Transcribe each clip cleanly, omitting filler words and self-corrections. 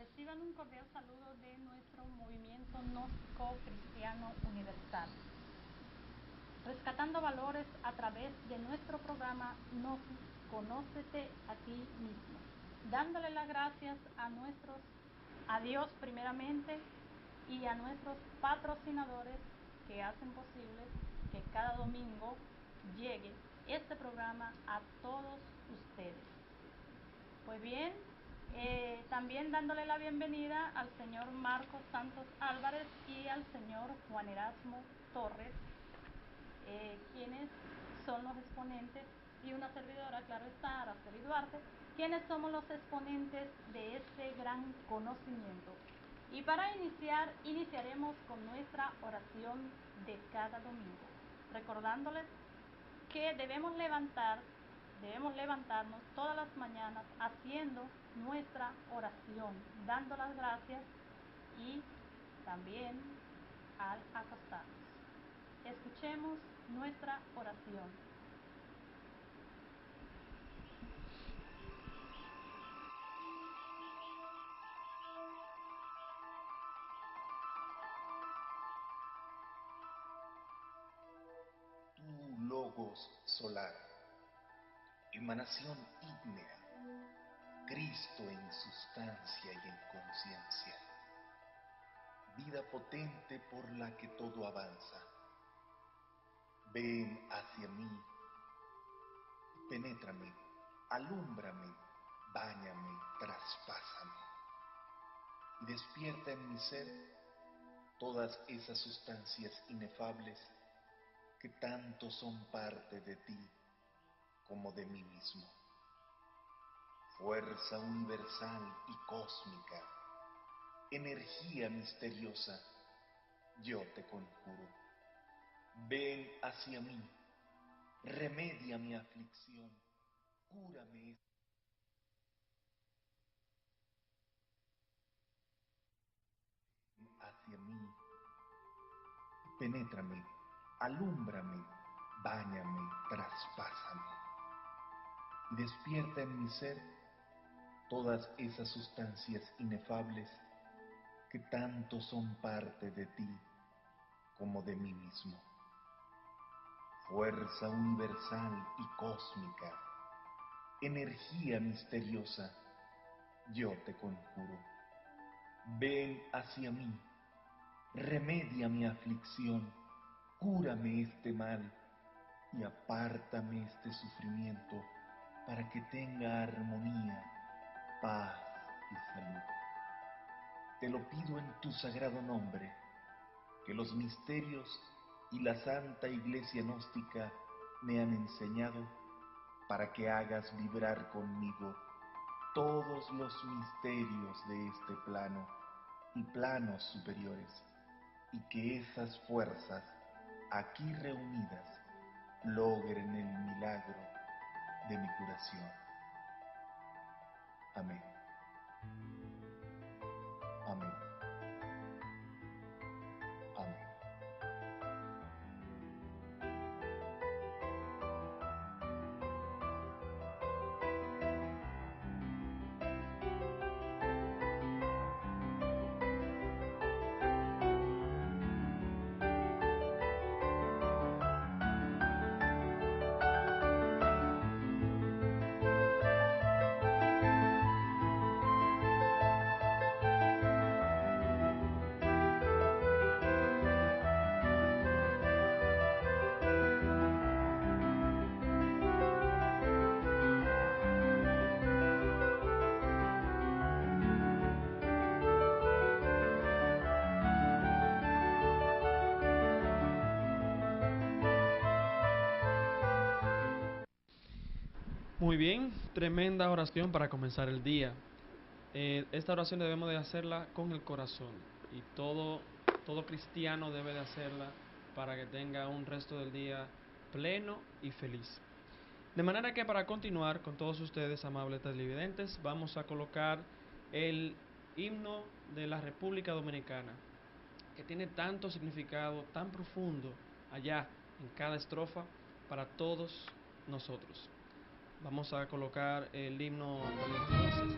Reciban un cordial saludo de nuestro movimiento gnóstico cristiano universal, rescatando valores a través de nuestro programa Gnosis, Conócete a ti mismo, dándole las gracias a Dios primeramente y a nuestros patrocinadores que hacen posible que cada domingo llegue este programa a todos ustedes. Pues bien, también dándole la bienvenida al señor Marcos Santos Álvarez y al señor Juan Erasmo Torres, quienes son los exponentes, y una servidora, claro está, Araceli Duarte, quienes somos los exponentes de este gran conocimiento. Y para iniciaremos con nuestra oración de cada domingo, recordándoles que debemos levantarnos todas las mañanas haciendo nuestra oración, dando las gracias y también al acostarnos. Escuchemos nuestra oración. Tú, Logos solar, emanación ígnea, Cristo en sustancia y en conciencia, vida potente por la que todo avanza. Ven hacia mí, penétrame, alúmbrame, báñame, traspásame, y despierta en mi ser todas esas sustancias inefables que tanto son parte de ti como de mí mismo. Fuerza universal y cósmica, energía misteriosa, yo te conjuro. Ven hacia mí, remedia mi aflicción, cúrame. Hacia mí, penétrame, alúmbrame, báñame, traspásame, y despierta en mi ser todas esas sustancias inefables que tanto son parte de ti como de mí mismo. Fuerza universal y cósmica, energía misteriosa, yo te conjuro. Ven hacia mí, remedia mi aflicción, cúrame este mal y apártame este sufrimiento para que tenga armonía, paz y salud. Te lo pido en tu sagrado nombre, que los misterios y la Santa Iglesia Gnóstica me han enseñado, para que hagas vibrar conmigo todos los misterios de este plano y planos superiores, y que esas fuerzas aquí reunidas logren el milagro de mi curación. Amén. Amén. Amén. Muy bien, tremenda oración para comenzar el día. Esta oración debemos de hacerla con el corazón, y todo cristiano debe de hacerla para que tenga un resto del día pleno y feliz. De manera que, para continuar con todos ustedes, amables televidentes, vamos a colocar el himno de la República Dominicana, que tiene tanto significado, tan profundo allá en cada estrofa para todos nosotros. Vamos a colocar el himno de los dioses.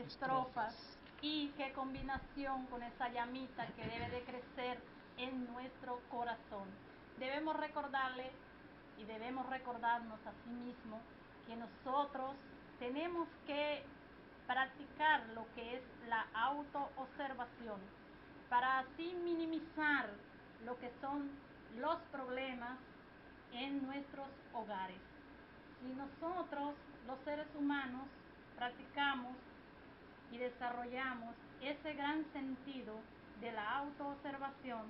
estrofas. Y qué combinación con esa llamita que debe de crecer en nuestro corazón. Debemos recordarle y debemos recordarnos a sí mismos que nosotros tenemos que practicar lo que es la autoobservación para así minimizar lo que son los problemas en nuestros hogares. Si nosotros, los seres humanos, practicamos y desarrollamos ese gran sentido de la autoobservación,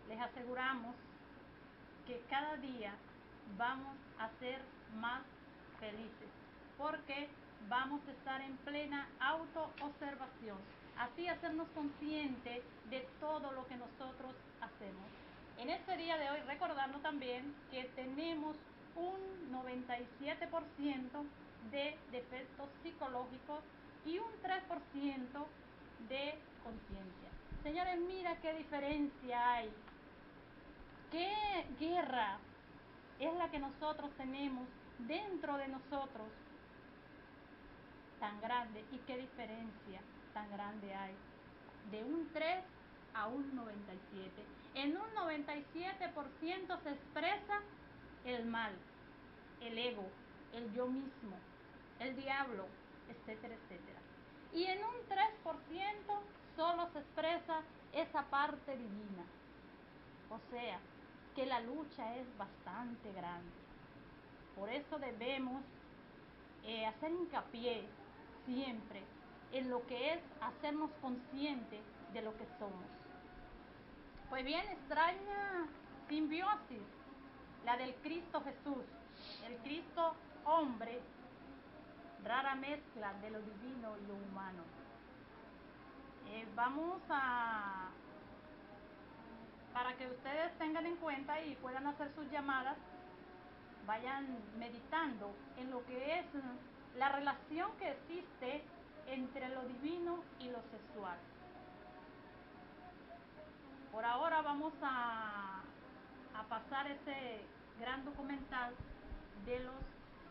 les aseguramos que cada día vamos a ser más felices, porque vamos a estar en plena autoobservación, así hacernos conscientes de todo lo que nosotros hacemos. En este día de hoy, recordando también que tenemos un 97% de defectos psicológicos y un 3% de conciencia. Señores, mira qué diferencia hay. ¿Qué guerra es la que nosotros tenemos dentro de nosotros tan grande, y qué diferencia tan grande hay de un 3 a un 97? En un 97% se expresa el mal, el ego, el yo mismo, el diablo, etcétera, etcétera. Y en un 3% solo se expresa esa parte divina. O sea, que la lucha es bastante grande. Por eso debemos hacer hincapié siempre en lo que es hacernos conscientes de lo que somos. Pues bien, extraña simbiosis la del Cristo Jesús, el Cristo hombre, rara mezcla de lo divino y lo humano. Vamos a, para que ustedes tengan en cuenta y puedan hacer sus llamadas, vayan meditando en lo que es la relación que existe entre lo divino y lo sexual. Por ahora vamos a pasar ese gran documental de los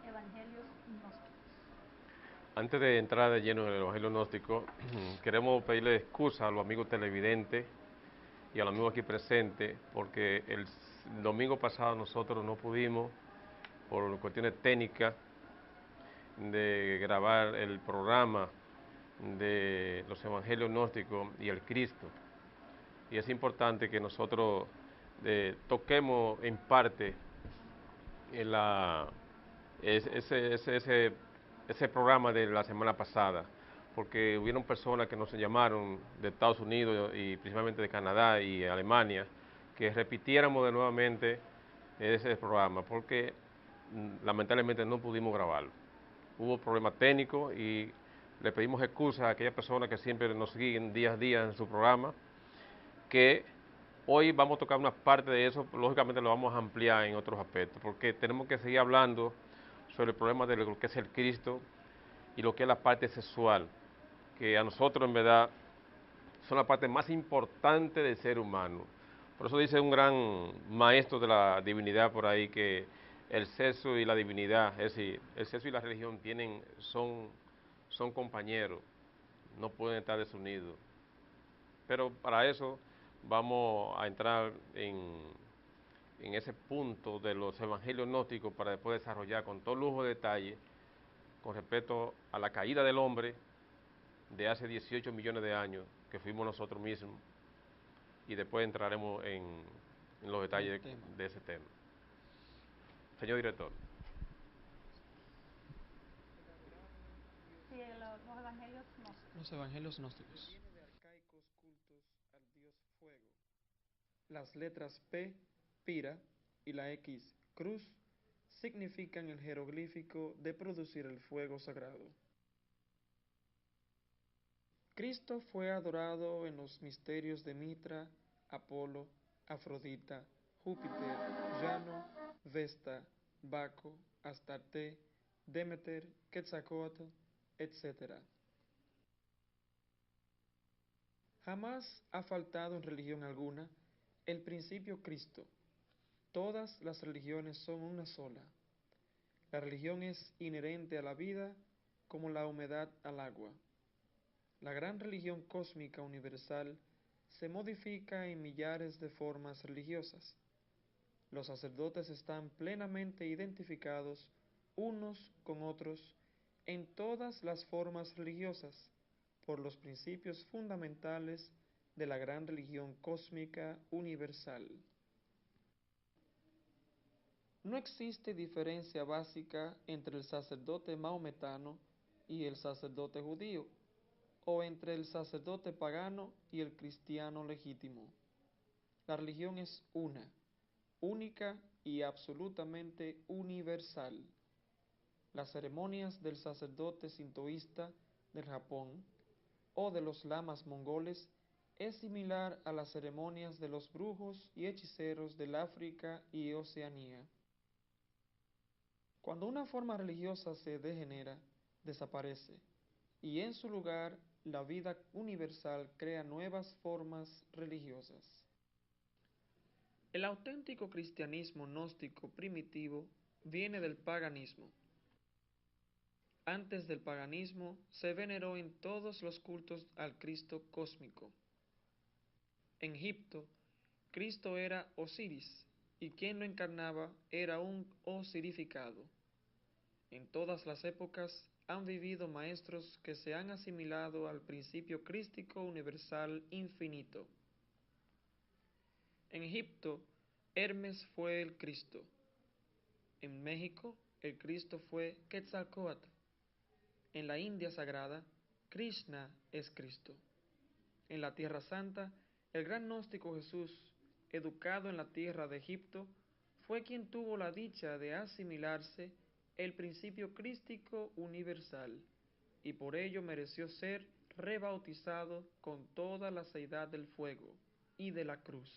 evangelios gnósticos. Antes de entrar de lleno en el evangelio gnóstico, queremos pedirle excusa a los amigos televidentes y a los amigos aquí presentes, porque el domingo pasado nosotros no pudimos, por cuestiones técnicas, de grabar el programa de los evangelios gnósticos y el Cristo. Y es importante que nosotros toquemos en parte ese programa de la semana pasada, porque hubieron personas que nos llamaron de Estados Unidos y principalmente de Canadá y Alemania, que repitiéramos de nuevamente ese programa, porque lamentablemente no pudimos grabarlo. Hubo problemas técnicos y le pedimos excusas a aquellas personas que siempre nos siguen día a día en su programa, que hoy vamos a tocar una parte de eso. Lógicamente lo vamos a ampliar en otros aspectos, porque tenemos que seguir hablando sobre el problema de lo que es el Cristo y lo que es la parte sexual, que a nosotros en verdad son la parte más importante del ser humano. Por eso dice un gran maestro de la divinidad por ahí que el sexo y la divinidad, es decir, el sexo y la religión son compañeros, no pueden estar desunidos. Pero para eso vamos a entrar en ese punto de los evangelios gnósticos para después desarrollar con todo lujo de detalle con respecto a la caída del hombre de hace 18 millones de años, que fuimos nosotros mismos, y después entraremos en los detalles de ese tema. Señor director. Sí, los evangelios gnósticos. Los evangelios gnósticos. Viene de arcaicos cultos al dios fuego. Las letras P, pira, y la X, cruz, significan el jeroglífico de producir el fuego sagrado. Cristo fue adorado en los misterios de Mitra, Apolo, Afrodita, Júpiter, Llano, Vesta, Baco, Astarte, Demeter, Quetzalcóatl, etc. Jamás ha faltado en religión alguna el principio Cristo. Todas las religiones son una sola. La religión es inherente a la vida como la humedad al agua. La gran religión cósmica universal se modifica en millares de formas religiosas. Los sacerdotes están plenamente identificados unos con otros en todas las formas religiosas por los principios fundamentales de la gran religión cósmica universal. No existe diferencia básica entre el sacerdote maometano y el sacerdote judío, o entre el sacerdote pagano y el cristiano legítimo. La religión es una, única y absolutamente universal. Las ceremonias del sacerdote sintoísta del Japón o de los lamas mongoles es similar a las ceremonias de los brujos y hechiceros del África y Oceanía. Cuando una forma religiosa se degenera, desaparece, y en su lugar la vida universal crea nuevas formas religiosas. El auténtico cristianismo gnóstico primitivo viene del paganismo. Antes del paganismo se veneró en todos los cultos al Cristo cósmico. En Egipto, Cristo era Osiris, y quien lo encarnaba era un osirificado. En todas las épocas han vivido maestros que se han asimilado al principio crístico universal infinito. En Egipto, Hermes fue el Cristo. En México, el Cristo fue Quetzalcóatl. En la India sagrada, Krishna es Cristo. En la Tierra Santa, el gran gnóstico Jesús, educado en la tierra de Egipto, fue quien tuvo la dicha de asimilarse el principio crístico universal, y por ello mereció ser rebautizado con toda la seidad del fuego y de la cruz,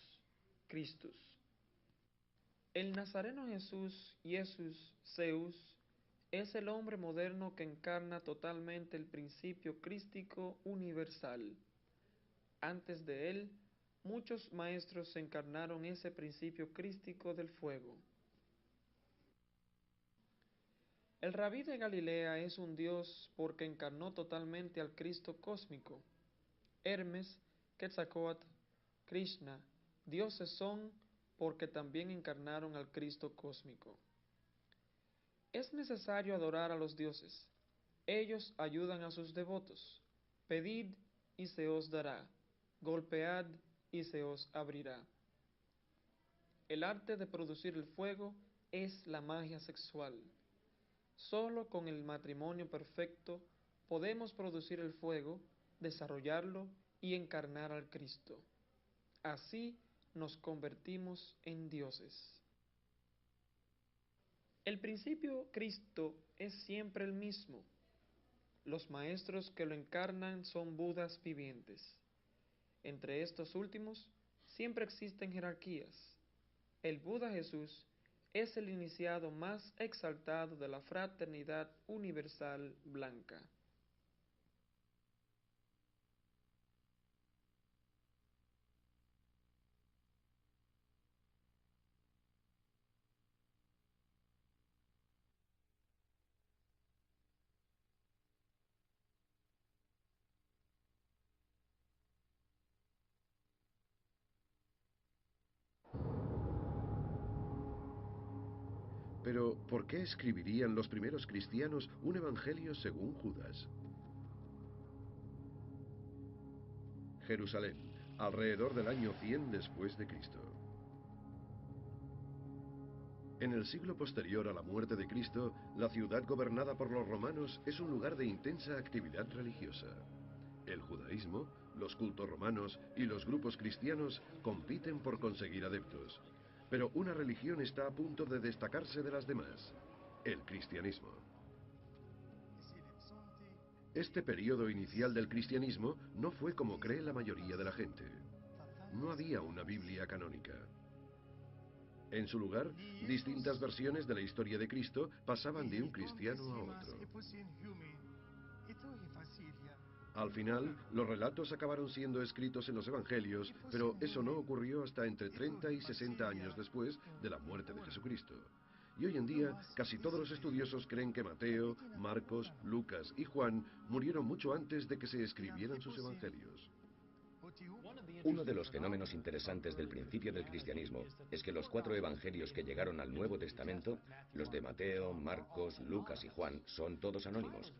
Christus. El nazareno Jesús, Zeus, es el hombre moderno que encarna totalmente el principio crístico universal. Antes de él, muchos maestros encarnaron ese principio crístico del fuego. El Rabí de Galilea es un dios porque encarnó totalmente al Cristo cósmico. Hermes, Quetzalcóatl, Krishna, dioses son porque también encarnaron al Cristo cósmico. Es necesario adorar a los dioses. Ellos ayudan a sus devotos. Pedid y se os dará. Golpead y se os abrirá. El arte de producir el fuego es la magia sexual. Solo con el matrimonio perfecto podemos producir el fuego, desarrollarlo y encarnar al Cristo. Así nos convertimos en dioses. El principio Cristo es siempre el mismo. Los maestros que lo encarnan son Budas vivientes. Entre estos últimos siempre existen jerarquías. El Buda Jesús es el iniciado más exaltado de la fraternidad universal blanca. Pero, ¿por qué escribirían los primeros cristianos un evangelio según Judas? Jerusalén, alrededor del año 100 después de Cristo. En el siglo posterior a la muerte de Cristo, la ciudad gobernada por los romanos es un lugar de intensa actividad religiosa. El judaísmo, los cultos romanos y los grupos cristianos compiten por conseguir adeptos. Pero una religión está a punto de destacarse de las demás: el cristianismo. Este periodo inicial del cristianismo no fue como cree la mayoría de la gente. No había una Biblia canónica. En su lugar, distintas versiones de la historia de Cristo pasaban de un cristiano a otro. Al final, los relatos acabaron siendo escritos en los evangelios, pero eso no ocurrió hasta entre 30 y 60 años después de la muerte de Jesucristo. y hoy en día casi todos los estudiosos creen que Mateo, Marcos, Lucas y Juan murieron mucho antes de que se escribieran sus evangelios. Uno de los fenómenos interesantes del principio del cristianismo es que los 4 evangelios que llegaron al Nuevo Testamento, los de Mateo, Marcos, Lucas y Juan, son todos anónimos.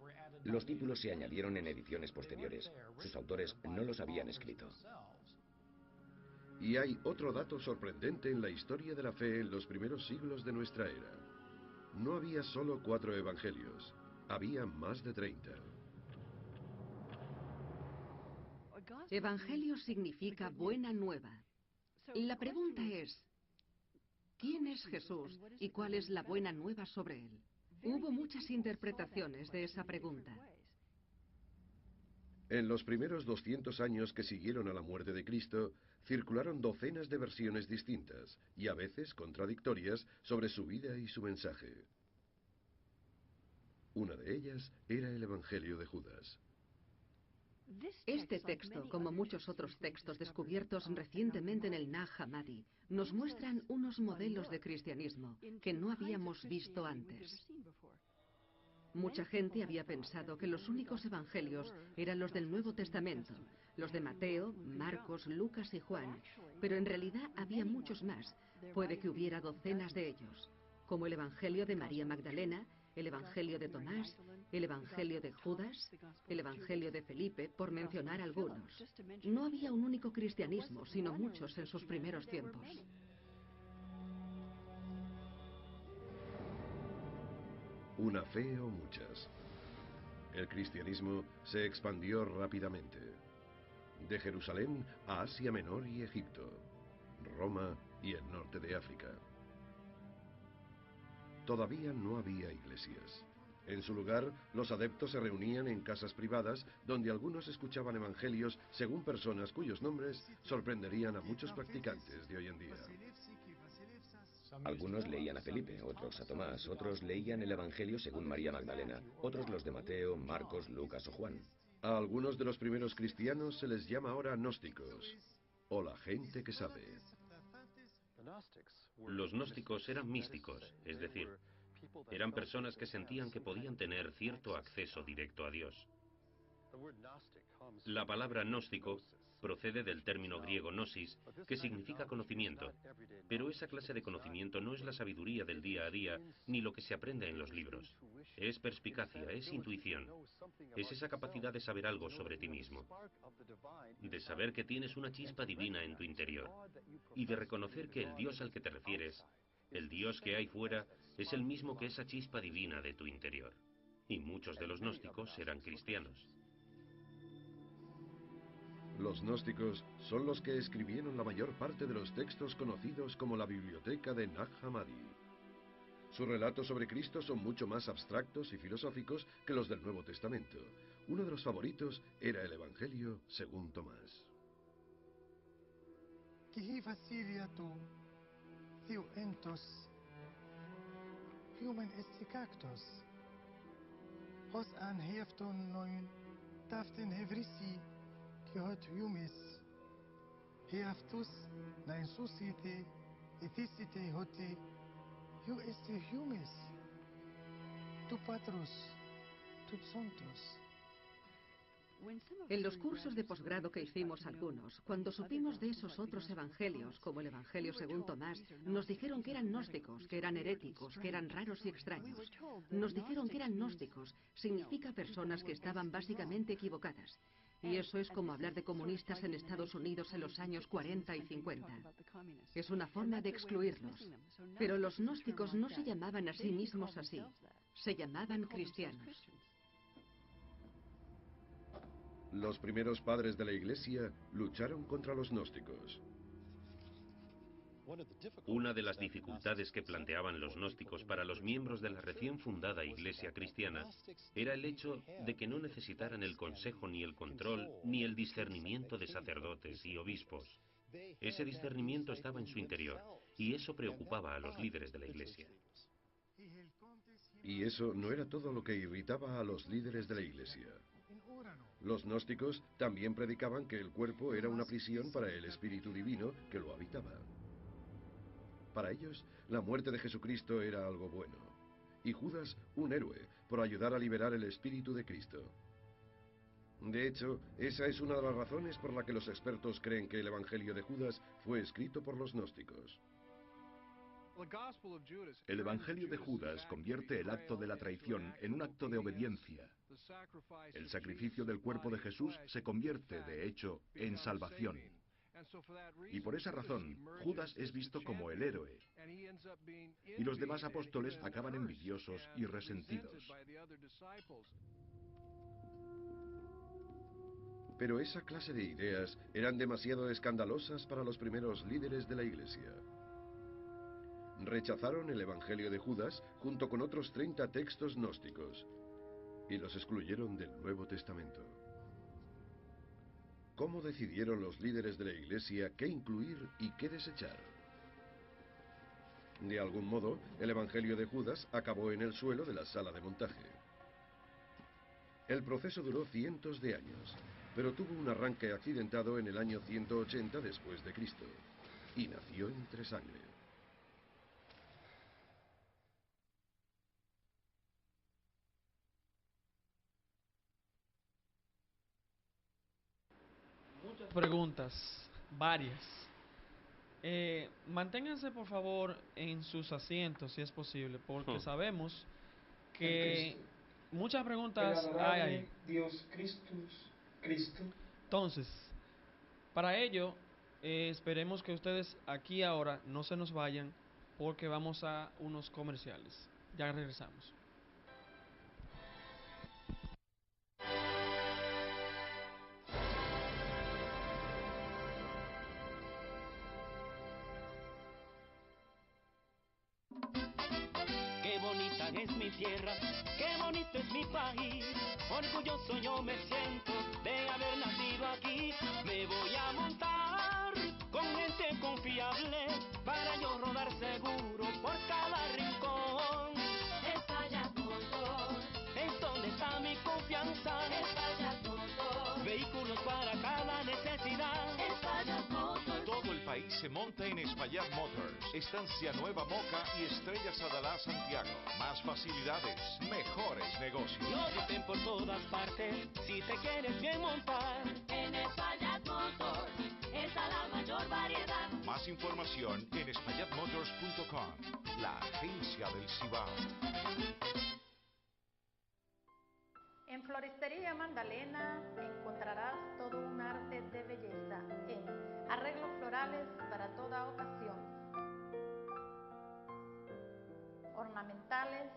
Los títulos se añadieron en ediciones posteriores. Sus autores no los habían escrito. Y hay otro dato sorprendente en la historia de la fe en los primeros siglos de nuestra era. No había solo 4 evangelios, había más de 30. Evangelio significa buena nueva. La pregunta es, ¿quién es Jesús y cuál es la buena nueva sobre él? Hubo muchas interpretaciones de esa pregunta. En los primeros 200 años que siguieron a la muerte de Cristo, circularon docenas de versiones distintas, y a veces contradictorias, sobre su vida y su mensaje. Una de ellas era el Evangelio de Judas. Este texto, como muchos otros textos descubiertos recientemente en el Nag Hammadi, nos muestran unos modelos de cristianismo que no habíamos visto antes. Mucha gente había pensado que los únicos evangelios eran los del Nuevo Testamento, los de Mateo, Marcos, Lucas y Juan, pero en realidad había muchos más, puede que hubiera docenas de ellos, como el Evangelio de María Magdalena, el Evangelio de Tomás, el Evangelio de Judas, el Evangelio de Felipe, por mencionar algunos. No había un único cristianismo, sino muchos en sus primeros tiempos. Una fe o muchas. El cristianismo se expandió rápidamente. De Jerusalén a Asia Menor y Egipto, Roma y el norte de África. Todavía no había iglesias. En su lugar, los adeptos se reunían en casas privadas donde algunos escuchaban evangelios según personas cuyos nombres sorprenderían a muchos practicantes de hoy en día. Algunos leían a Felipe, otros a Tomás, otros leían el Evangelio según María Magdalena, otros los de Mateo, Marcos, Lucas o Juan. A algunos de los primeros cristianos se les llama ahora gnósticos, o la gente que sabe. Los gnósticos eran místicos, es decir, eran personas que sentían que podían tener cierto acceso directo a Dios. La palabra gnóstico procede del término griego gnosis, que significa conocimiento, pero esa clase de conocimiento no es la sabiduría del día a día ni lo que se aprende en los libros. Es perspicacia, es intuición, es esa capacidad de saber algo sobre ti mismo, de saber que tienes una chispa divina en tu interior y de reconocer que el Dios al que te refieres, el Dios que hay fuera, es el mismo que esa chispa divina de tu interior. Y muchos de los gnósticos eran cristianos. Los gnósticos son los que escribieron la mayor parte de los textos conocidos como la Biblioteca de Nag Hammadi. Sus relatos sobre Cristo son mucho más abstractos y filosóficos que los del Nuevo Testamento. Uno de los favoritos era el Evangelio según Tomás. En los cursos de posgrado que hicimos algunos, cuando supimos de esos otros evangelios, como el Evangelio según Tomás, nos dijeron que eran gnósticos, que eran heréticos, que eran raros y extraños. Nos dijeron que eran gnósticos, significa personas que estaban básicamente equivocadas. Y eso es como hablar de comunistas en Estados Unidos en los años 40 y 50. Es una forma de excluirlos. Pero los gnósticos no se llamaban a sí mismos así, se llamaban cristianos. Los primeros padres de la Iglesia lucharon contra los gnósticos. Una de las dificultades que planteaban los gnósticos para los miembros de la recién fundada Iglesia cristiana era el hecho de que no necesitaran el consejo ni el control ni el discernimiento de sacerdotes y obispos. Ese discernimiento estaba en su interior y eso preocupaba a los líderes de la Iglesia. Y eso no era todo lo que irritaba a los líderes de la Iglesia. Los gnósticos también predicaban que el cuerpo era una prisión para el Espíritu Divino que lo habitaba. Para ellos, la muerte de Jesucristo era algo bueno, y Judas un héroe por ayudar a liberar el espíritu de Cristo. De hecho, esa es una de las razones por la que los expertos creen que el Evangelio de Judas fue escrito por los gnósticos. El Evangelio de Judas convierte el acto de la traición en un acto de obediencia. El sacrificio del cuerpo de Jesús se convierte, de hecho, en salvación. Y por esa razón, Judas es visto como el héroe. Y los demás apóstoles acaban envidiosos y resentidos. Pero esa clase de ideas eran demasiado escandalosas para los primeros líderes de la Iglesia. Rechazaron el Evangelio de Judas junto con otros 30 textos gnósticos y los excluyeron del Nuevo Testamento. ¿Cómo decidieron los líderes de la Iglesia qué incluir y qué desechar? De algún modo, el Evangelio de Judas acabó en el suelo de la sala de montaje. El proceso duró cientos de años, pero tuvo un arranque accidentado en el año 180 después de Cristo, y nació entre sangre. Muchas preguntas, varias. Manténganse por favor en sus asientos si es posible, porque sabemos que muchas preguntas hay ahí. Dios Cristo. Entonces, para ello, esperemos que ustedes aquí ahora no se nos vayan porque vamos a unos comerciales. Ya regresamos. Qué bonita es mi tierra, qué bonito es mi país. Orgulloso yo me siento de haber nacido aquí. Me voy a montar con gente confiable para yo rodar seguro por cada rincón. Espaillat Motors es donde está mi confianza. Espaillat Motors, vehículos para cada necesidad. Espaillat Motors. Todo el país se monta en Espaillat Motors. Estancia Nueva Moca y Estrellas Adalá Santiago. Más facilidades, mejores negocios. Lo dicen por todas partes, si te quieres bien montar. En Espaillat Motors está la mayor variedad. Más información en espaillatmotors.com, la agencia del Cibao. En Floristería Magdalena encontrarás todo un arte de belleza en arreglos florales para toda ocasión, ornamentales,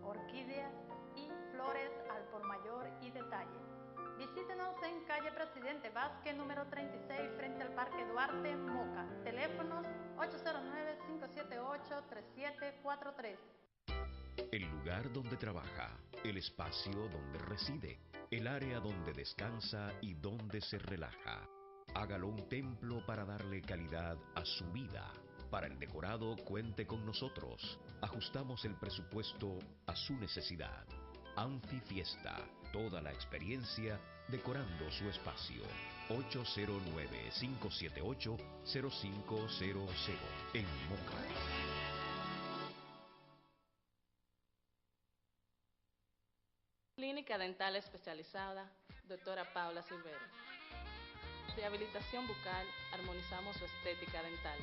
orquídeas y flores al por mayor y detalle. Visítenos en calle Presidente Vázquez, número 36, frente al Parque Duarte, Moca. Teléfonos 809-578-3743. El lugar donde trabaja, el espacio donde reside, el área donde descansa y donde se relaja. Hágalo un templo para darle calidad a su vida. Para el decorado, cuente con nosotros. Ajustamos el presupuesto a su necesidad. Anfifiesta, toda la experiencia decorando su espacio. 809-578-0500 en Moca. Clínica Dental Especializada, doctora Paula Silvera. Rehabilitación bucal, armonizamos su estética dental.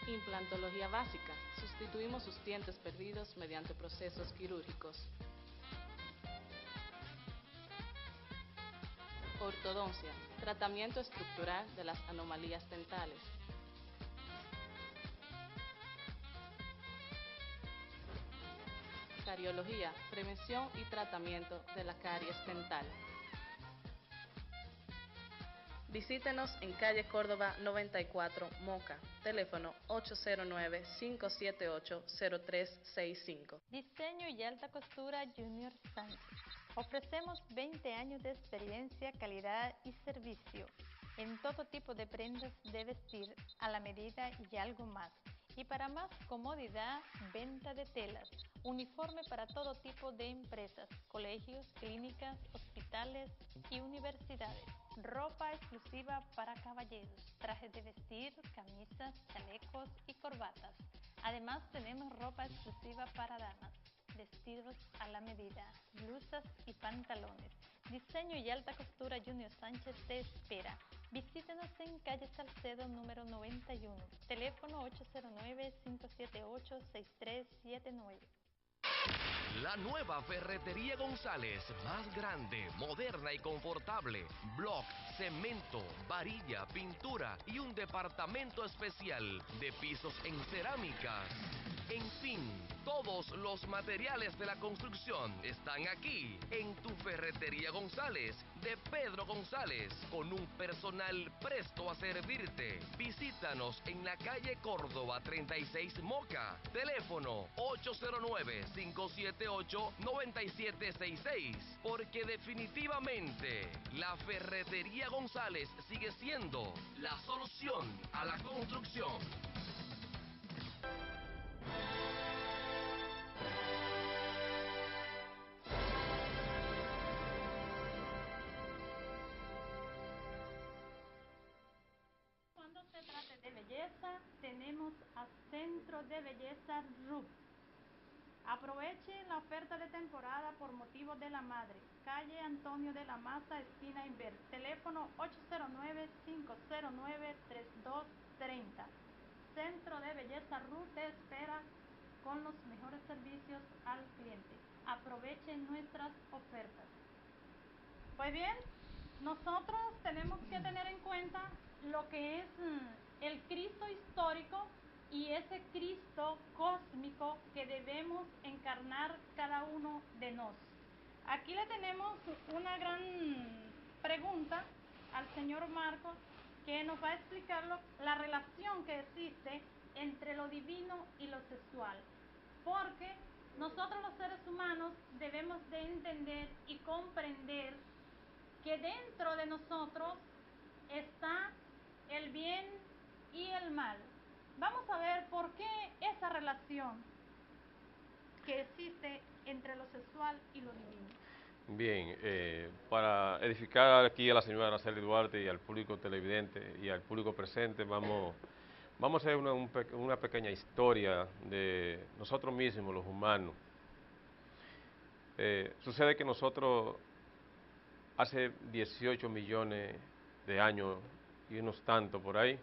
Implantología básica, sustituimos sus dientes perdidos mediante procesos quirúrgicos. Ortodoncia, tratamiento estructural de las anomalías dentales. Cariología, prevención y tratamiento de la caries dental. Visítenos en calle Córdoba 94, Moca. Teléfono 809-578-0365. Diseño y alta costura Junior Sánchez. Ofrecemos 20 años de experiencia, calidad y servicio en todo tipo de prendas de vestir a la medida y algo más. Y para más comodidad, venta de telas, uniforme para todo tipo de empresas, colegios, clínicas, hospitales y universidades. Ropa exclusiva para caballeros, trajes de vestir, camisas, chalecos y corbatas. Además tenemos ropa exclusiva para damas, vestidos a la medida, blusas y pantalones. Diseño y alta costura Junior Sánchez te espera. Visítenos en calle Salcedo número 91, teléfono 809-578-6379. La nueva Ferretería González, más grande, moderna y confortable. Block, cemento, varilla, pintura y un departamento especial de pisos en cerámica. En fin, todos los materiales de la construcción están aquí, en tu Ferretería González, de Pedro González, con un personal presto a servirte. Visítanos en la calle Córdoba 36 Moca, teléfono 809-578-9766, porque definitivamente la Ferretería González sigue siendo la solución a la construcción. Cuando se trate de belleza, tenemos a Centro de Belleza RUB. Aproveche la oferta de temporada por motivo de la madre. Calle Antonio de la Maza, esquina Inver. Teléfono 809-509-3230. Centro de Belleza RUB te espera con los mejores servicios al cliente. Aproveche nuestras ofertas. Pues bien, nosotros tenemos que tener en cuenta lo que es el Cristo histórico y ese Cristo cósmico que debemos encarnar cada uno de nosotros. Aquí le tenemos una gran pregunta al señor Marcos, que nos va a explicar la relación que existe entre lo divino y lo sexual, porque nosotros los seres humanos debemos de entender y comprender que dentro de nosotros está el bien y el mal. Vamos a ver por qué esa relación que existe entre lo sexual y lo divino. Bien, para edificar aquí a la señora Araceli Duarte y al público televidente y al público presente, vamos a hacer una pequeña historia de nosotros mismos, los humanos. Sucede que nosotros hace 18 millones de años y unos tantos por ahí,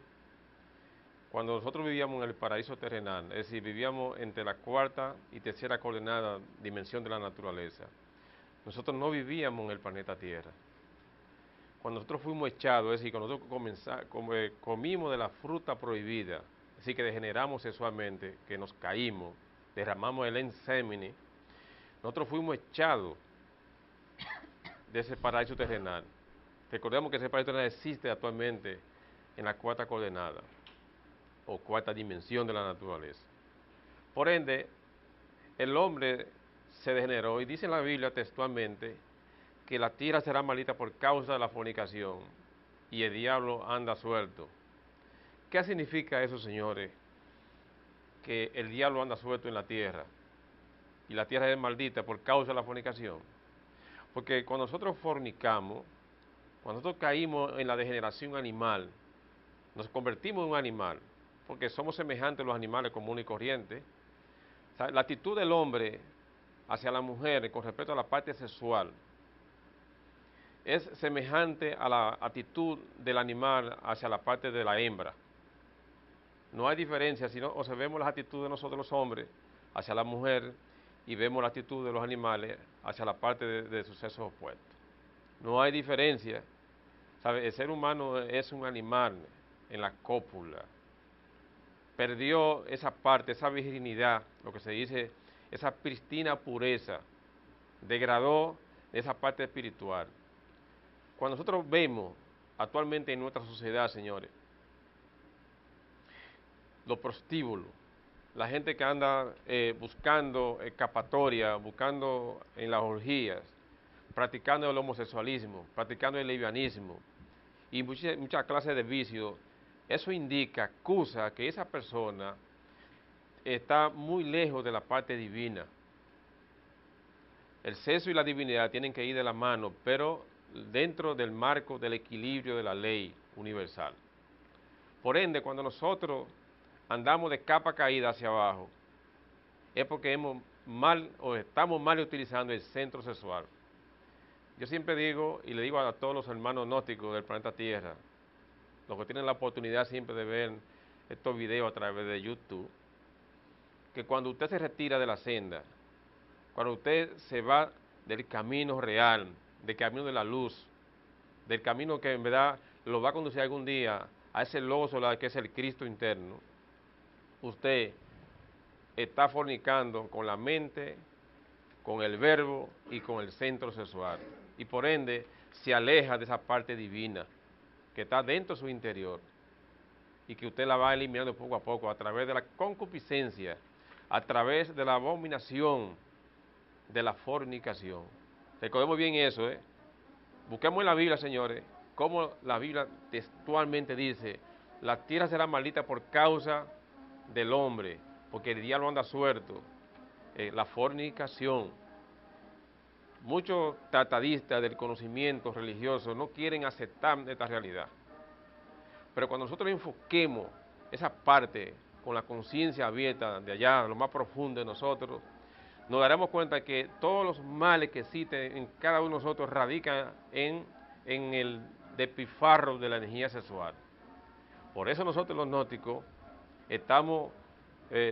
cuando nosotros vivíamos en el paraíso terrenal, es decir, vivíamos entre la cuarta y tercera coordenada dimensión de la naturaleza, nosotros no vivíamos en el planeta Tierra. Cuando nosotros fuimos echados, es decir, cuando nosotros comimos de la fruta prohibida, es decir, que degeneramos sexualmente, que nos caímos, derramamos el ensémine, nosotros fuimos echados de ese paraíso terrenal. Recordemos que ese paraíso terrenal existe actualmente en la cuarta coordenada o cuarta dimensión de la naturaleza. Por ende, el hombre se degeneró y dice en la Biblia textualmente que la tierra será maldita por causa de la fornicación y el diablo anda suelto. ¿Qué significa eso, señores? Que el diablo anda suelto en la tierra y la tierra es maldita por causa de la fornicación. Porque cuando nosotros fornicamos, cuando nosotros caímos en la degeneración animal, nos convertimos en un animal, porque somos semejantes a los animales comunes y corrientes. O sea, la actitud del hombre hacia la mujer con respecto a la parte sexual es semejante a la actitud del animal hacia la parte de la hembra. No hay diferencia, sino observemos las actitudes de nosotros los hombres hacia la mujer y vemos la actitud de los animales hacia la parte de sus sexos opuestos. No hay diferencia. ¿Sabe? El ser humano es un animal en la cópula. Perdió esa parte, esa virginidad, lo que se dice, esa pristina pureza, degradó esa parte espiritual. Cuando nosotros vemos actualmente en nuestra sociedad, señores, los prostíbulos, la gente que anda buscando escapatoria, buscando en las orgías, practicando el homosexualismo, practicando el lesbianismo y muchas clases de vicios, eso indica, acusa que esa persona está muy lejos de la parte divina. El sexo y la divinidad tienen que ir de la mano, pero dentro del marco del equilibrio de la ley universal. Por ende, cuando nosotros andamos de capa caída hacia abajo, es porque estamos mal utilizando el centro sexual. Yo siempre digo, y le digo a todos los hermanos gnósticos del planeta Tierra, los que tienen la oportunidad siempre de ver estos videos a través de YouTube, que cuando usted se retira de la senda, cuando usted se va del camino real, del camino de la luz, del camino que en verdad lo va a conducir algún día a ese lobo solar que es el Cristo interno, usted está fornicando con la mente, con el verbo y con el centro sexual. Y por ende se aleja de esa parte divina que está dentro de su interior y que usted la va eliminando poco a poco a través de la concupiscencia, a través de la abominación, de la fornicación. Recordemos bien eso, ¿eh? Busquemos en la Biblia, señores, como la Biblia textualmente dice, la tierra será maldita por causa del hombre, porque el diablo anda suelto. La fornicación. Muchos tratadistas del conocimiento religioso no quieren aceptar esta realidad. Pero cuando nosotros enfoquemos esa parte con la conciencia abierta de allá, lo más profundo de nosotros, nos daremos cuenta que todos los males que existen en cada uno de nosotros radican en el despilfarro de la energía sexual. Por eso nosotros los gnósticos estamos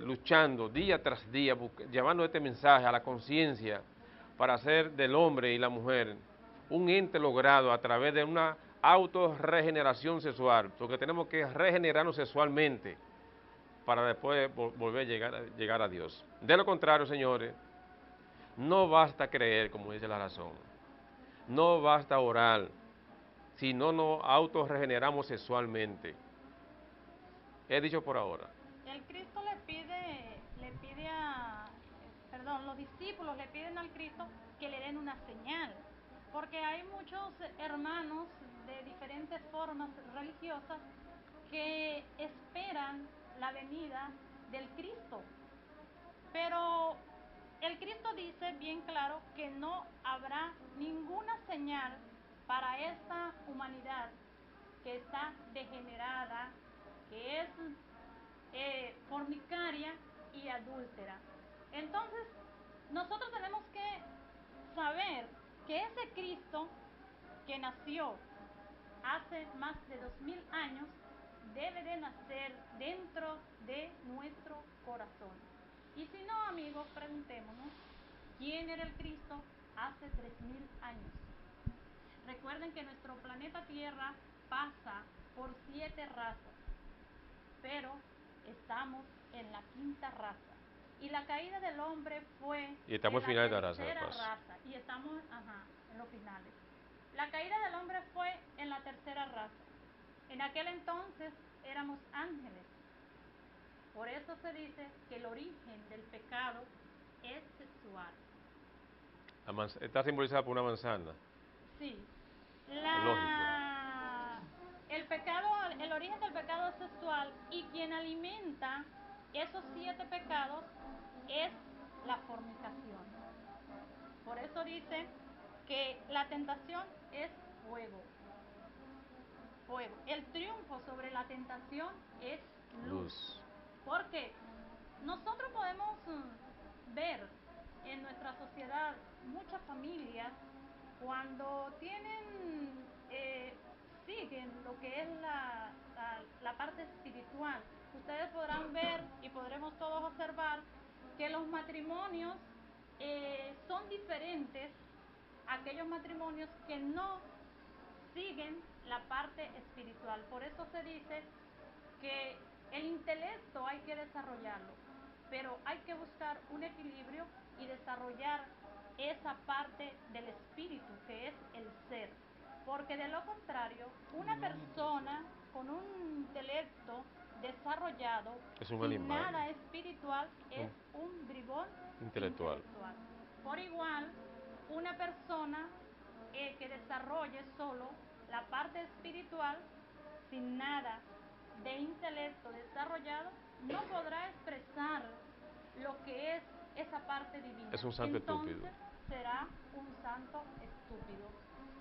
luchando día tras día, llevando este mensaje a la conciencia para hacer del hombre y la mujer un ente logrado a través de una autorregeneración sexual, porque tenemos que regenerarnos sexualmente para después volver a llegar a Dios. De lo contrario, señores, no basta creer, como dice la razón, no basta orar, si no nos autorregeneramos sexualmente. He dicho por ahora. El Cristo los discípulos le piden al Cristo que le den una señal, porque hay muchos hermanos de diferentes formas religiosas que esperan la venida del Cristo, pero el Cristo dice bien claro que no habrá ninguna señal para esta humanidad que está degenerada, que es fornicaria y adúltera. Entonces, nosotros tenemos que saber que ese Cristo que nació hace más de 2000 años debe de nacer dentro de nuestro corazón. Y si no, amigos, preguntémonos, ¿quién era el Cristo hace 3000 años? Recuerden que nuestro planeta Tierra pasa por 7 razas, pero estamos en la 5ª raza. Y la caída del hombre fue y estamos en la finales tercera raza. Y estamos en los finales. La caída del hombre fue en la 3ª raza. En aquel entonces éramos ángeles. Por eso se dice que el origen del pecado es sexual. Está simbolizada por una manzana. Sí. El origen del pecado es sexual, y quien alimenta esos 7 pecados es la fornicación. Por eso dice que la tentación es fuego. Fuego. El triunfo sobre la tentación es luz. Porque nosotros podemos ver en nuestra sociedad muchas familias cuando siguen lo que es la parte espiritual. Ustedes podrán ver y podremos todos observar que los matrimonios son diferentes a aquellos matrimonios que no siguen la parte espiritual. Por eso se dice que el intelecto hay que desarrollarlo, pero hay que buscar un equilibrio y desarrollar esa parte del espíritu que es el ser, porque de lo contrario, una persona con un intelecto desarrollado es un sin animal. nada espiritual es un bribón intelectual. Por igual, una persona que desarrolle solo la parte espiritual sin nada de intelecto desarrollado no podrá expresar lo que es esa parte divina. Es un santo Entonces, estúpido. será un santo estúpido.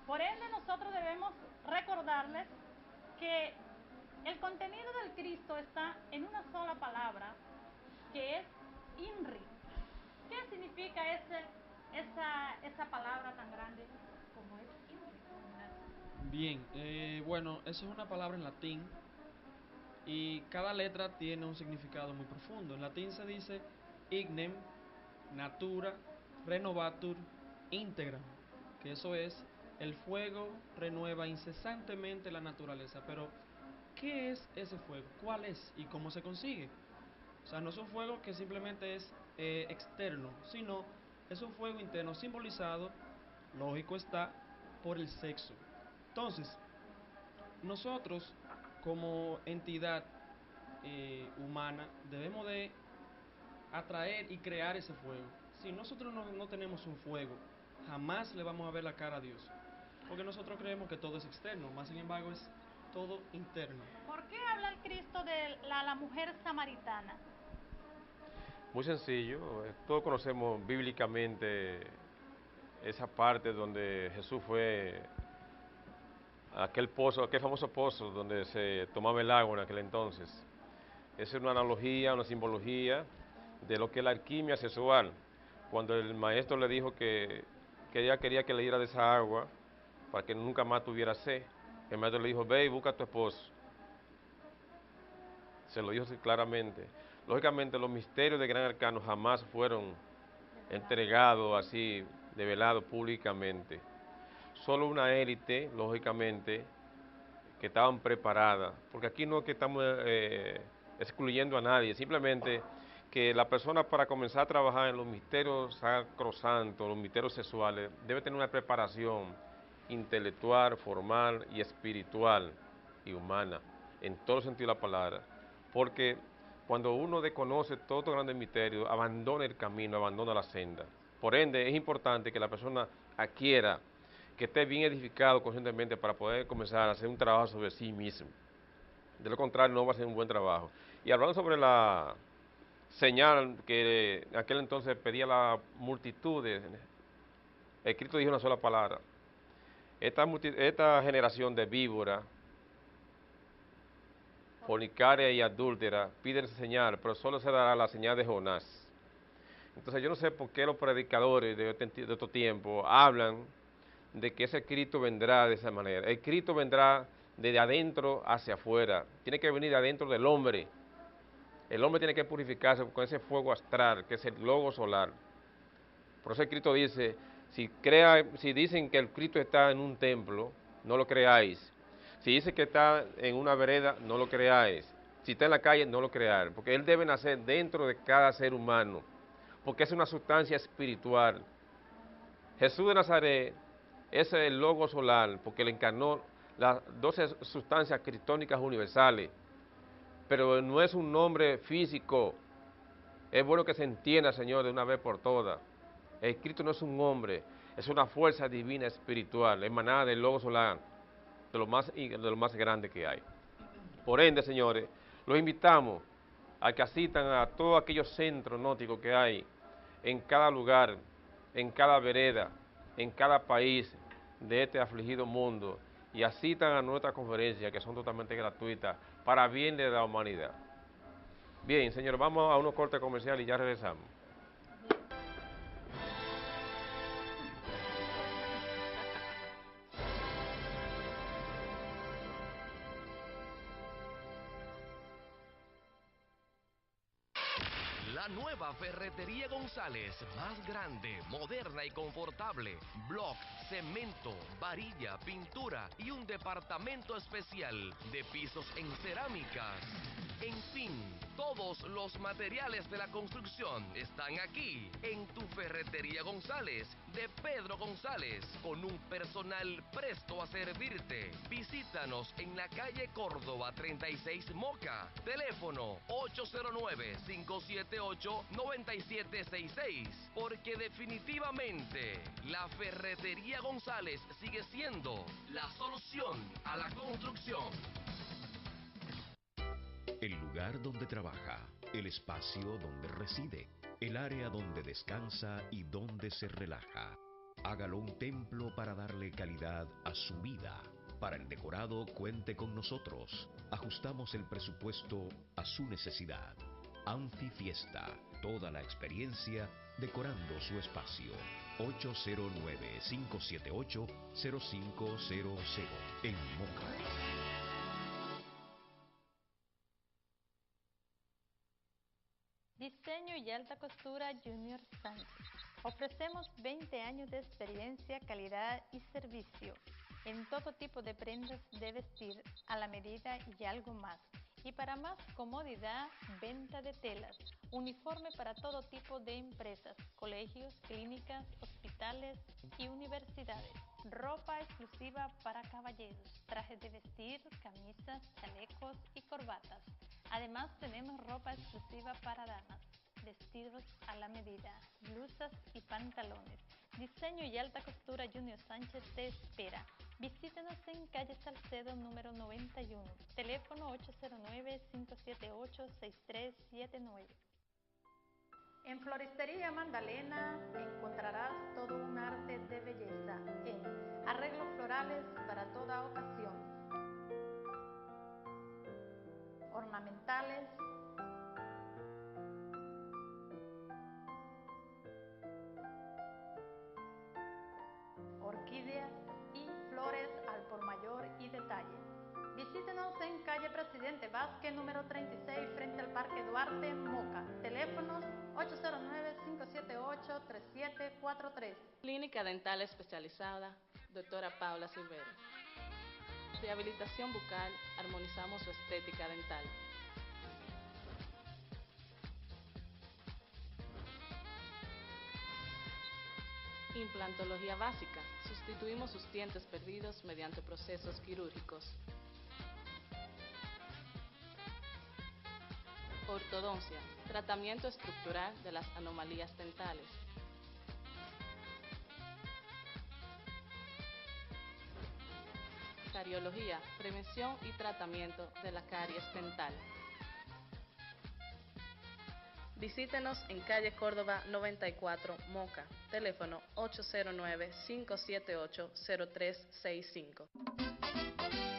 Por ende, nosotros debemos recordarles que el contenido del Cristo está en una sola palabra, que es INRI. ¿Qué significa esa palabra tan grande como es INRI? Bien, bueno, eso es una palabra en latín y cada letra tiene un significado muy profundo. En latín se dice ignem, natura, renovatur, integram, que eso es, el fuego renueva incesantemente la naturaleza. Pero, ¿qué es ese fuego? ¿Cuál es? ¿Y cómo se consigue? O sea, no es un fuego que simplemente es externo, sino es un fuego interno simbolizado, lógico está, por el sexo. Entonces, nosotros como entidad humana debemos de atraer y crear ese fuego. Si nosotros no tenemos un fuego, jamás le vamos a ver la cara a Dios, porque nosotros creemos que todo es externo, más sin embargo es todo interno. ¿Por qué habla el Cristo de la mujer samaritana? Muy sencillo, todos conocemos bíblicamente esa parte donde Jesús fue a aquel pozo, aquel famoso pozo donde se tomaba el agua en aquel entonces. Es una analogía, una simbología de lo que es la alquimia sexual. Cuando el maestro le dijo que ella quería que le diera de esa agua para que nunca más tuviera sed, el maestro le dijo, ve y busca a tu esposo. Se lo dijo así claramente. Lógicamente los misterios de Gran Arcano jamás fueron entregados así, develados públicamente. Solo una élite, lógicamente, que estaban preparadas, porque aquí no es que estamos excluyendo a nadie, simplemente que la persona para comenzar a trabajar en los misterios sacrosantos, los misterios sexuales, debe tener una preparación intelectual, formal y espiritual y humana, en todo sentido de la palabra, porque cuando uno desconoce todos estos grandes misterios, abandona el camino, abandona la senda. Por ende, es importante que la persona adquiera, que esté bien edificado conscientemente para poder comenzar a hacer un trabajo sobre sí mismo. De lo contrario, no va a ser un buen trabajo. Y hablando sobre la señal que en aquel entonces pedía la multitud, el Cristo dijo una sola palabra. Esta generación de víbora, fornicaria y adúltera, piden esa señal, pero solo se dará la señal de Jonás. Entonces yo no sé por qué los predicadores de estos tiempos hablan de que ese Cristo vendrá de esa manera. El Cristo vendrá desde adentro hacia afuera. Tiene que venir de adentro del hombre. El hombre tiene que purificarse con ese fuego astral, que es el logo solar. Por eso el Cristo dice, si dicen que el Cristo está en un templo, no lo creáis. Si dice que está en una vereda, no lo creáis. Si está en la calle, no lo creáis. Porque Él debe nacer dentro de cada ser humano. Porque es una sustancia espiritual. Jesús de Nazaret es el logo solar, porque le encarnó las 12 sustancias criptónicas universales. Pero no es un nombre físico. Es bueno que se entienda, Señor, de una vez por todas. El Cristo no es un hombre, es una fuerza divina espiritual, emanada del logo solar, de lo más grande que hay. Por ende, señores, los invitamos a que asistan a todos aquellos centros gnósticos que hay en cada lugar, en cada vereda, en cada país de este afligido mundo, y asistan a nuestras conferencias que son totalmente gratuitas para bien de la humanidad. Bien, señores, vamos a unos cortes comerciales y ya regresamos. La nueva Ferretería González, más grande, moderna y confortable. Block, cemento, varilla, pintura y un departamento especial de pisos en cerámicas. En fin, todos los materiales de la construcción están aquí, en tu Ferretería González, de Pedro González, con un personal presto a servirte. Visítanos en la calle Córdoba 36 Moca. Teléfono 809-578-9766. Porque definitivamente la Ferretería González sigue siendo la solución a la construcción. lugar donde trabaja, el espacio donde reside, el área donde descansa y donde se relaja. Hágalo un templo para darle calidad a su vida. Para el decorado, cuente con nosotros. Ajustamos el presupuesto a su necesidad. Anfifiesta, toda la experiencia decorando su espacio. 809-578-0500 en Moca. Diseño y alta costura Junior Sánchez. Ofrecemos 20 años de experiencia, calidad y servicio en todo tipo de prendas de vestir a la medida y algo más. Y para más comodidad, venta de telas, uniforme para todo tipo de empresas, colegios, clínicas, hospitales y universidades. Ropa exclusiva para caballeros, trajes de vestir, camisas, chalecos y corbatas. Además tenemos ropa exclusiva para damas, vestidos a la medida, blusas y pantalones. Diseño y alta costura Junior Sánchez te espera. Visítenos en calle Salcedo número 91, teléfono 809-578-6379. En Floristería Magdalena encontrarás todo un arte de belleza en arreglos florales para toda ocasión, ornamentales, orquídeas y flores al por mayor y detalle. Visítenos en calle Presidente Vázquez número 36 frente al Parque Duarte, Moca. Teléfonos 809-578-3743. Clínica Dental Especializada, doctora Paula Silvero. Rehabilitación bucal, armonizamos su estética dental. Implantología básica, sustituimos sus dientes perdidos mediante procesos quirúrgicos. Ortodoncia, tratamiento estructural de las anomalías dentales. Cariología, prevención y tratamiento de la caries dental. Visítenos en calle Córdoba 94, Moca. Teléfono 809-578-0365.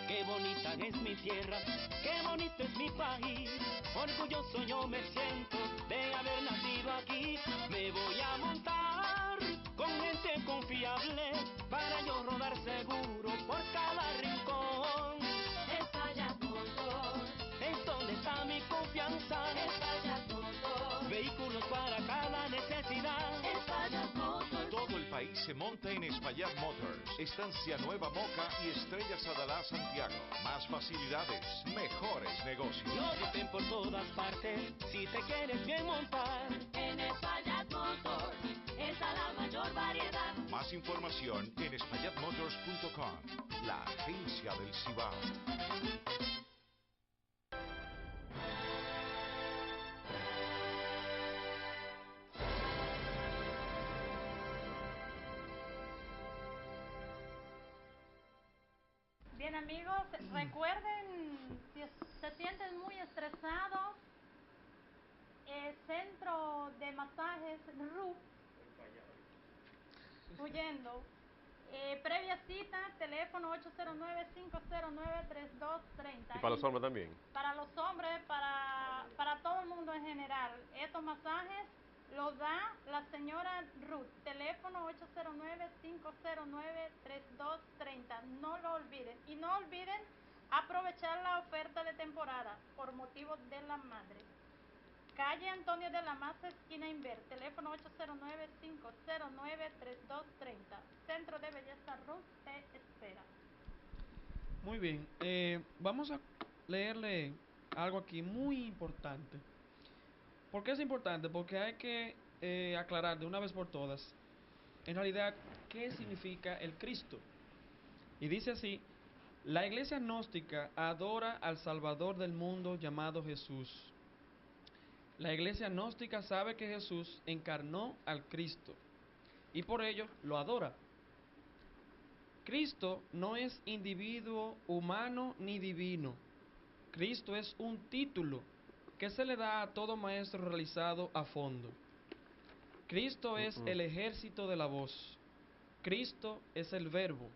Qué bonita es mi tierra, qué bonito es mi país. Orgulloso yo me siento de haber nacido aquí. Me voy a montar con gente confiable para yo rodar seguro por cada rincón. Estalla Motor, es donde está mi confianza. Estalla Motor, vehículos para cada necesidad. Estalla Motor. Todo el país se monta en Espaillat Motors. Estancia Nueva Moca y Estrellas Adalá Santiago. Más facilidades, mejores negocios. Lo dicen por todas partes, si te quieres bien montar. En Espaillat Motors está la mayor variedad. Más información en espaillatmotors.com, la agencia del Cibao. Bien amigos, recuerden, si se sienten muy estresados, el centro de masajes RUP, huyendo, previa cita, teléfono 809-509-3230. ¿Y para los hombres también? Para los hombres, para todo el mundo en general. Estos masajes los da la señora Ruth. Teléfono 809-509-3230. No lo olviden. Y no olviden aprovechar la oferta de temporada por motivo de la madre. Calle Antonio de la Maza, esquina Inver. Teléfono 809-509-3230. Centro de Belleza Ruth te espera. Muy bien, vamos a leerle algo aquí muy importante. ¿Por qué es importante? Porque hay que aclarar de una vez por todas, en realidad, qué significa el Cristo. Y dice así: la iglesia gnóstica adora al Salvador del mundo llamado Jesús. La iglesia gnóstica sabe que Jesús encarnó al Cristo y por ello lo adora. Cristo no es individuo humano ni divino. Cristo es un título que se le da a todo maestro realizado a fondo. Cristo es el ejército de la voz. Cristo es el verbo.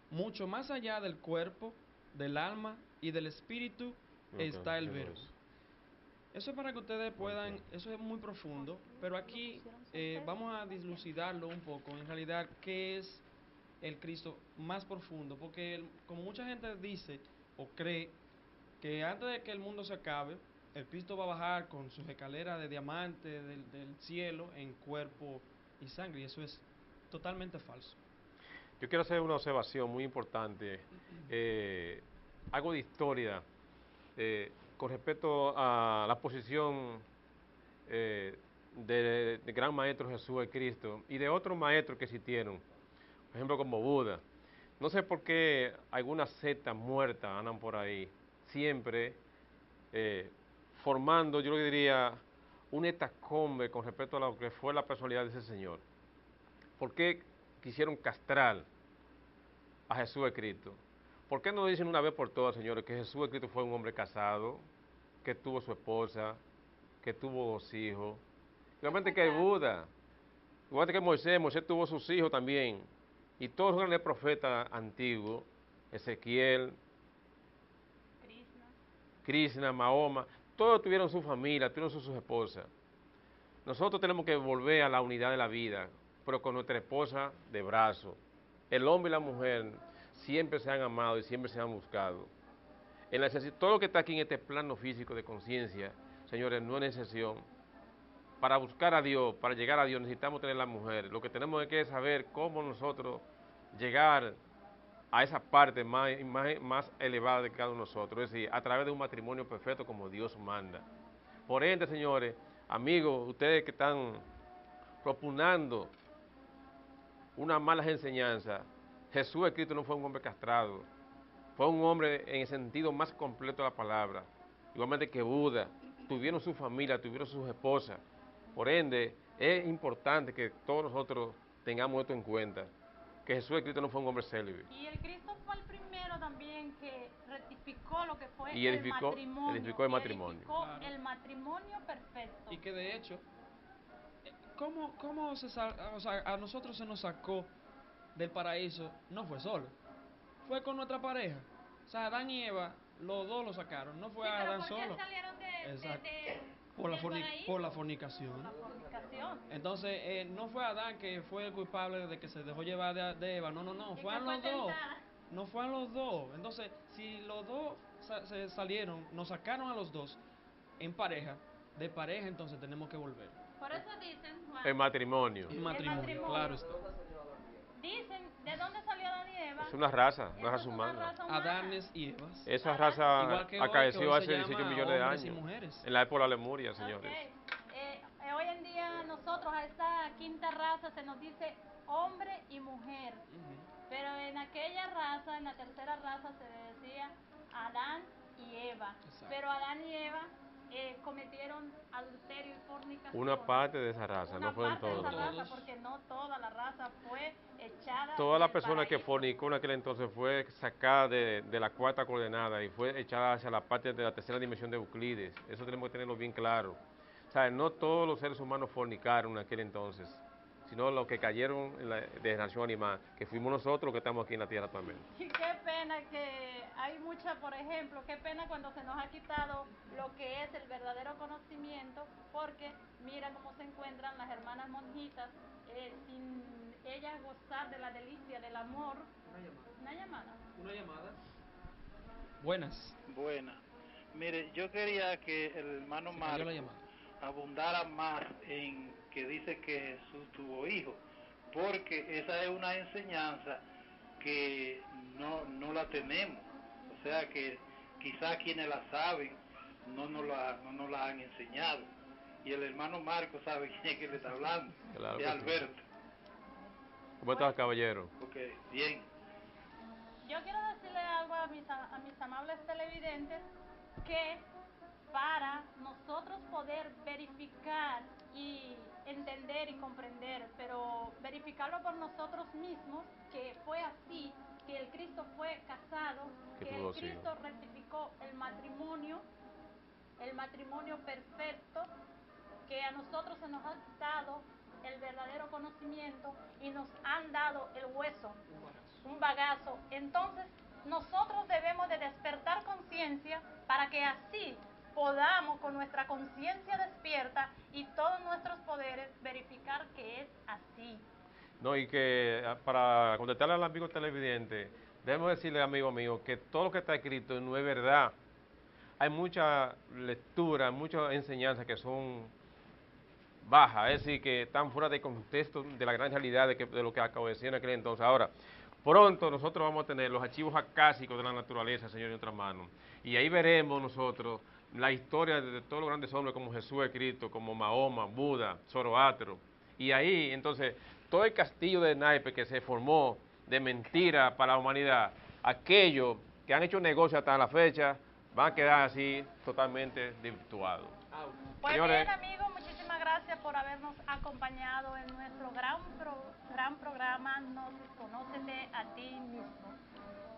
Mucho más allá del cuerpo, del alma y del espíritu está el verbo. Eso es para que ustedes puedan, eso es muy profundo, pero aquí vamos a dilucidarlo un poco, en realidad, qué es el Cristo más profundo, porque como mucha gente dice o cree que antes de que el mundo se acabe, el Cristo va a bajar con sus escaleras de diamante del cielo en cuerpo y sangre, y eso es totalmente falso. Yo quiero hacer una observación muy importante, algo de historia con respecto a la posición de gran maestro Jesús el Cristo y de otros maestros que existieron, por ejemplo como Buda. No sé por qué algunas sectas muertas andan por ahí, siempre formando, yo le diría, un hecatombe con respecto a lo que fue la personalidad de ese señor. ¿Por qué quisieron castrar a Jesús de Cristo? ¿Por qué no dicen una vez por todas, señores, que Jesús de Cristo fue un hombre casado, que tuvo su esposa, que tuvo 2 hijos? Igualmente que Buda, igualmente que Moisés tuvo sus hijos también. Y todos los grandes profetas antiguos, Ezequiel, Krishna, Mahoma, todos tuvieron su familia, tuvieron sus esposas. Nosotros tenemos que volver a la unidad de la vida, pero con nuestra esposa de brazo. El hombre y la mujer siempre se han amado y siempre se han buscado. Todo lo que está aquí en este plano físico de conciencia, señores, no es excepción. Para buscar a Dios, para llegar a Dios, necesitamos tener la mujer. Lo que tenemos es que saber cómo nosotros llegar a esa parte más elevada de cada uno de nosotros, es decir, a través de un matrimonio perfecto como Dios manda. Por ende, señores, amigos, ustedes que están propugnando una mala enseñanza, Jesús de Cristo no fue un hombre castrado, fue un hombre en el sentido más completo de la palabra, igualmente que Buda, tuvieron su familia, tuvieron sus esposas. Por ende, es importante que todos nosotros tengamos esto en cuenta, que Jesús de Cristo no fue un hombre célibe. Y el Cristo fue el primero también que rectificó lo que fue Y edificó el matrimonio. Claro. El matrimonio perfecto. Y que de hecho, ¿cómo o sea, a nosotros se nos sacó del paraíso? No fue solo, fue con nuestra pareja. O sea, Adán y Eva, los dos lo sacaron, no fue a Adán solo. Salieron Exacto. Por la fornicación. Entonces, no fue Adán que fue el culpable de que se dejó llevar de Eva, no, fue a los dos. No fue a los dos. Entonces, si los dos se salieron, nos sacaron a los dos en pareja, de pareja entonces tenemos que volver. Por eso dicen, Juan, El matrimonio, claro está. Dicen, ¿de dónde salió Adán y Eva? Es una raza humana. Adanes y Evas. Esa raza acaeció hace 18 millones de años, en la época de la Lemuria, señores. Hoy en día nosotros a esta quinta raza se nos dice hombre y mujer, pero en aquella raza, en la tercera raza se decía Adán y Eva. Exacto. Pero Adán y Eva cometieron adulterio y fornicación. Una parte de esa raza, no fueron todos. Porque no toda la raza fue echada. Toda la persona que fornicó en aquel entonces fue sacada de la cuarta coordenada y fue echada hacia la parte de la tercera dimensión de Euclides. Eso tenemos que tenerlo bien claro. O sea, no todos los seres humanos fornicaron en aquel entonces, sino los que cayeron en la degeneración animal, que fuimos nosotros que estamos aquí en la tierra también. Y qué pena que hay mucha, por ejemplo, qué pena cuando se nos ha quitado lo que es el verdadero conocimiento, porque mira cómo se encuentran las hermanas monjitas sin ellas gozar de la delicia del amor. Una llamada. Buenas. Mire, yo quería que el hermano Marco abundara más en que dice que Jesús tuvo hijos, porque esa es una enseñanza que no la tenemos, o sea que quizás quienes la saben no nos la han enseñado, y el hermano Marco sabe quién es que le está hablando, claro, es Alberto. Sí. ¿Cómo estás, caballero? Ok, bien. Yo quiero decirle algo a mis amables televidentes, que para nosotros poder verificar y entender y comprender, pero verificarlo por nosotros mismos, que fue así, que el Cristo fue casado, que el Cristo rectificó el matrimonio, el matrimonio perfecto, que a nosotros se nos ha dado el verdadero conocimiento y nos han dado el hueso, un bagazo. Entonces, nosotros debemos de despertar conciencia para que así podamos, con nuestra conciencia despierta y todos nuestros poderes, verificar que es así. No, y que para contestarle al amigo televidente, debemos decirle, amigo mío, que todo lo que está escrito no es verdad. Hay mucha lectura, muchas enseñanzas que son bajas, es decir, que están fuera de contexto de la gran realidad de lo que acabo de decir en aquel entonces. Ahora, pronto nosotros vamos a tener los archivos acásicos de la naturaleza, Señor, en otras manos. Y ahí veremos nosotros la historia de todos los grandes hombres como Jesús de Cristo, como Mahoma, Buda, Zoroastro. Y ahí, entonces, todo el castillo de naipes que se formó de mentira para la humanidad, aquellos que han hecho negocio hasta la fecha, van a quedar así totalmente desvirtuados. Pues Señores, bien, amigos, muchísimas gracias por habernos acompañado en nuestro gran programa Conócete a ti mismo.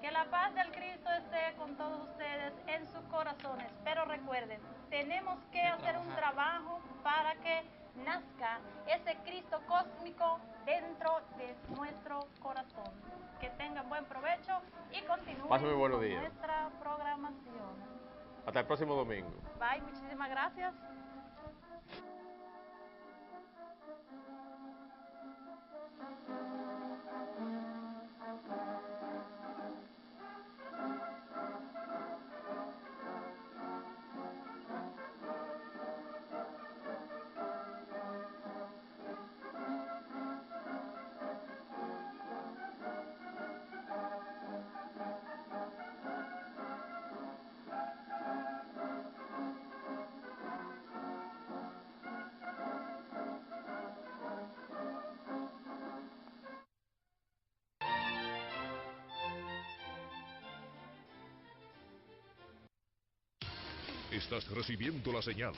Que la paz del Cristo esté con todos ustedes en sus corazones. Pero recuerden, tenemos que hacer un trabajo para que nazca ese Cristo cósmico dentro de nuestro corazón. Que tengan buen provecho y continúen Pásenme buenos con días. nuestra programación. Hasta el próximo domingo. Bye, muchísimas gracias. Estás recibiendo la señal